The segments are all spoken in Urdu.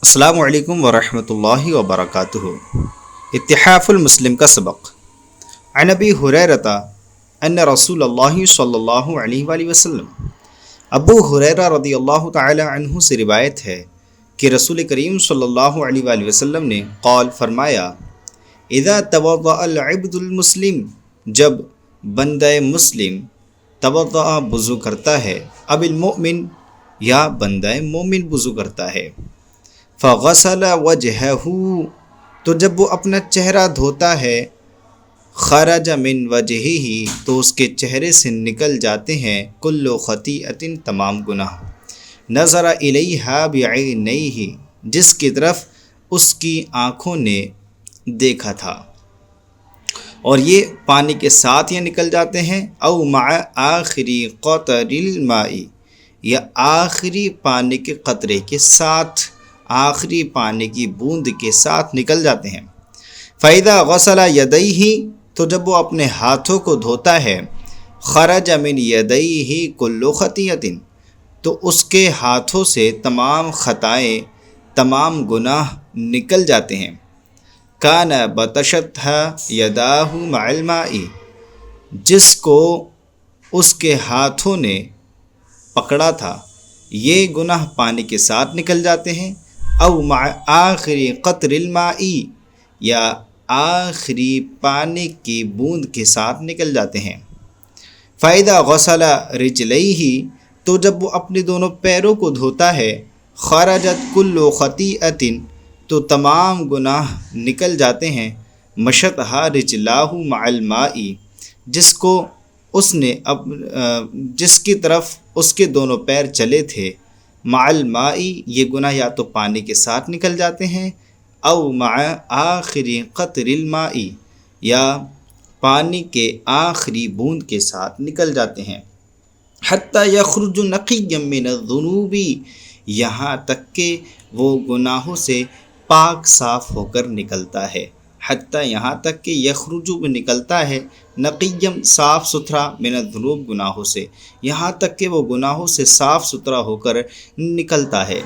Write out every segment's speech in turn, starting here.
السلام علیکم ورحمۃ اللہ وبرکاتہ۔ اتحاف المسلم کا سبق۔ عن ابی ہریرہ ان رسول اللہ صلی اللہ علیہ وآلہ وسلم، ابو ہریرہ رضی اللہ تعالی عنہ سے روایت ہے کہ رسول کریم صلی اللہ علیہ وآلہ وسلم نے قال فرمایا، اذا توضأ العبد المسلم، جب بندہ مسلم توضأ وضو کرتا ہے، اب المؤمن یا بندہ مومن وضو کرتا ہے، فغسل وجہہ، تو جب وہ اپنا چہرہ دھوتا ہے، خرج من وجہہ، تو اس کے چہرے سے نکل جاتے ہیں کل خطیئۃ، تمام گناہ، نظر الیہا بعینیہ، جس کی طرف اس کی آنکھوں نے دیکھا تھا، اور یہ پانی کے ساتھ یہ نکل جاتے ہیں، او مع آخری قطر الماء، یا آخری پانی کے قطرے کے ساتھ، آخری پانی کی بوند کے ساتھ نکل جاتے ہیں۔ فَإِذَا غَسَلَ يَدَيْهِ، تو جب وہ اپنے ہاتھوں کو دھوتا ہے، خَرَجَ مِنْ يَدَيْهِ كُلُّ خَطِيئَةٍ، تو اس کے ہاتھوں سے تمام خطائیں، تمام گناہ نکل جاتے ہیں۔ كَانَ بَطَشَتْهَا يَدَاهُ مَعَ الْمَاءِ، جس کو اس کے ہاتھوں نے پکڑا تھا، یہ گناہ پانی کے ساتھ نکل جاتے ہیں، او مع آخری قطر الماء، یا آخری پانی کی بوند کے ساتھ نکل جاتے ہیں۔ فَإِذَا غَسَلَ رِجْلَيْهِ، تو جب وہ اپنے دونوں پیروں کو دھوتا ہے، خرجت کل خطیئۃ، تو تمام گناہ نکل جاتے ہیں، مشتھا رجلاہ مع الماء، جس کو اس نے جس کی طرف اس کے دونوں پیر چلے تھے، مع الماء، یہ گناہ یا تو پانی کے ساتھ نکل جاتے ہیں، او مع آخری قطر الماء، یا پانی کے آخری بوند کے ساتھ نکل جاتے ہیں، حتی یخرج نقیا من الذنوب، یہاں تک کہ وہ گناہوں سے پاک صاف ہو کر نکلتا ہے، حتی یہاں تک کہ یخرج نکلتا ہے، نقیم صاف ستھرا، من الذنوب گناہوں سے، یہاں تک کہ وہ گناہوں سے صاف ستھرا ہو کر نکلتا ہے۔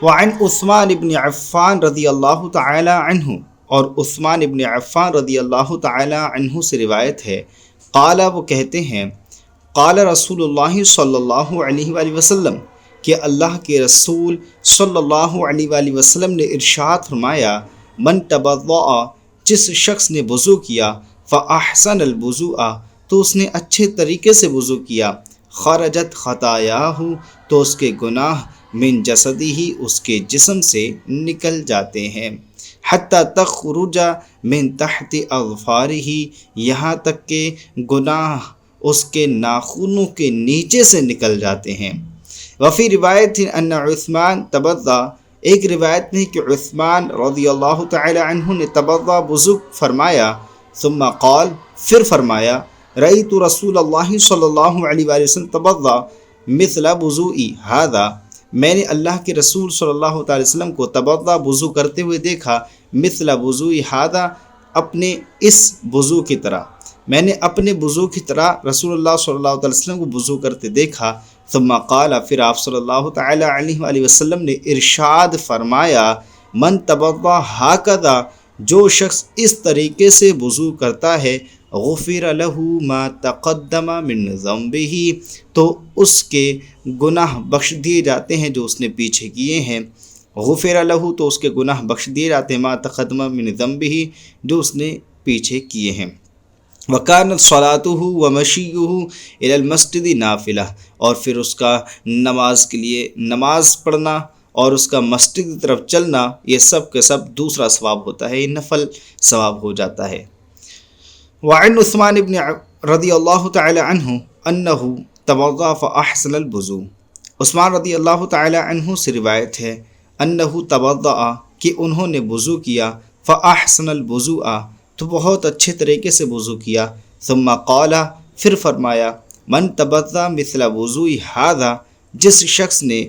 وعن عثمان ابن عفان رضی اللہ تعالی عنہ، اور عثمان ابن عفان رضی اللہ تعالی عنہ سے روایت ہے، قال، وہ کہتے ہیں، قال رسول اللہ صلی اللہ علیہ وآلہ وسلم، کہ اللہ کے رسول صلی اللہ علیہ وآلہ وسلم نے ارشاد فرمایا، من توضأ، جس شخص نے وضو کیا، فاحسن الوضوء، تو اس نے اچھے طریقے سے وضو کیا، خرجت خطایاہ، تو اس کے گناہ من جسدہ، اس کے جسم سے نکل جاتے ہیں، حتی تخرج من تحت اظفارہ، یہاں تک کہ گناہ اس کے ناخنوں کے نیچے سے نکل جاتے ہیں۔ وفی روایت ان عثمان توضأ، ایک روایت میں کہ عثمان رضی اللہ تعالی عنہ نے توضأ، وضو فرمایا، ثم قال، پھر فرمایا، رأیت رسول اللہ صلی اللہ علیہ وآلہ وسلم توضأ مثل وضوئی ھذا، میں نے اللہ کے رسول صلی اللہ تعالی وسلم کو توضأ، وضو کرتے ہوئے دیکھا، مثل وضوئی ھذا، اپنے اس وضو کی طرح، میں نے اپنے وضو کی طرح رسول اللہ صلی اللہ تعالی وسلم کو وضو کرتے دیکھا۔ ثم قال، پھر آپ صلی اللہ تعالی علیہ وآلہ وسلم نے ارشاد فرمایا، من توضأ ھکذا، جو شخص اس طریقے سے وضو کرتا ہے، غفر لہ ما تقدم من ذنبہ، تو اس کے گناہ بخش دیے جاتے ہیں جو اس نے پیچھے کیے ہیں، غفر لہ، تو اس کے گناہ بخش دیے جاتے ہیں، ما تقدم من ذنبہ، جو اس نے پیچھے کیے ہیں۔ وَكَانَتْ صَلَاتُهُ وَمَشِيُّهُ إِلَى الْمَسْجِدِ نَافِلَةً، اور پھر اس کا نماز کے لیے نماز پڑھنا اور اس کا مسجد کی طرف چلنا، یہ سب کے سب دوسرا ثواب ہوتا ہے، یہ نفل ثواب ہو جاتا ہے۔ وعن عثمان ابن رضی اللہ تعالی عنہ انہ توضأ فاحسن الوضوء، عثمان رضی اللہ تعالی عنہ سے روایت ہے، انہ توضأ، کہ انہوں نے وضو کیا، فاحسن الوضوء، تو بہت اچھے طریقے سے وضو کیا، ثم قال، پھر فرمایا، من توضأ مثل وضوئی ھذا، جس شخص نے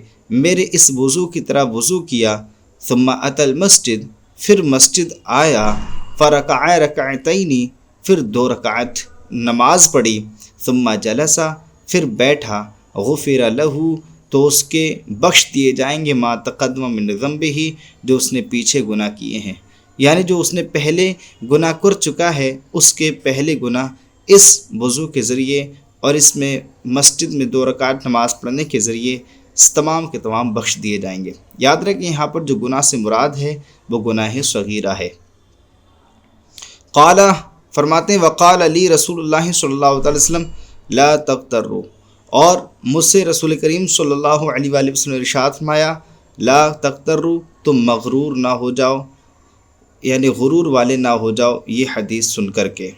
میرے اس وضو کی طرح وضو کیا، ثم اتی المسجد، پھر مسجد آیا، فرکع رکعتین، پھر 2 رکعت نماز پڑھی، ثم جلس، پھر بیٹھا، غفر لہ، تو اس کے بخش دیے جائیں گے ما تقدم من ذنبہ، جو اس نے پیچھے گناہ کیے ہیں، یعنی جو اس نے پہلے گناہ کر چکا ہے اس کے پہلے گناہ اس وضو کے ذریعے اور اس میں مسجد میں 2 رکعت نماز پڑھنے کے ذریعے تمام کے تمام بخش دیے جائیں گے۔ یاد رکھیں یہاں پر جو گناہ سے مراد ہے وہ گناہ صغیرہ ہے۔ قال، فرماتے ہیں وقال علی رسول اللہ صلی اللہ علیہ وسلم لا تغتروا، اور مجھ سے رسول کریم صلی اللہ علیہ وآلہ وسلم نے ارشاد فرمایا لا تغتروا، تم مغرور نہ ہو جاؤ، یعنی غرور والے نہ ہو جاؤ یہ حدیث سن کر کے۔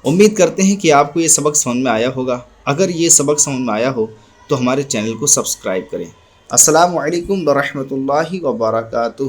امید کرتے ہیں کہ آپ کو یہ سبق سمجھ میں آیا ہوگا۔ اگر یہ سبق سمجھ میں آیا ہو تو ہمارے چینل کو سبسکرائب کریں۔ السلام علیکم ورحمۃ اللہ وبرکاتہ۔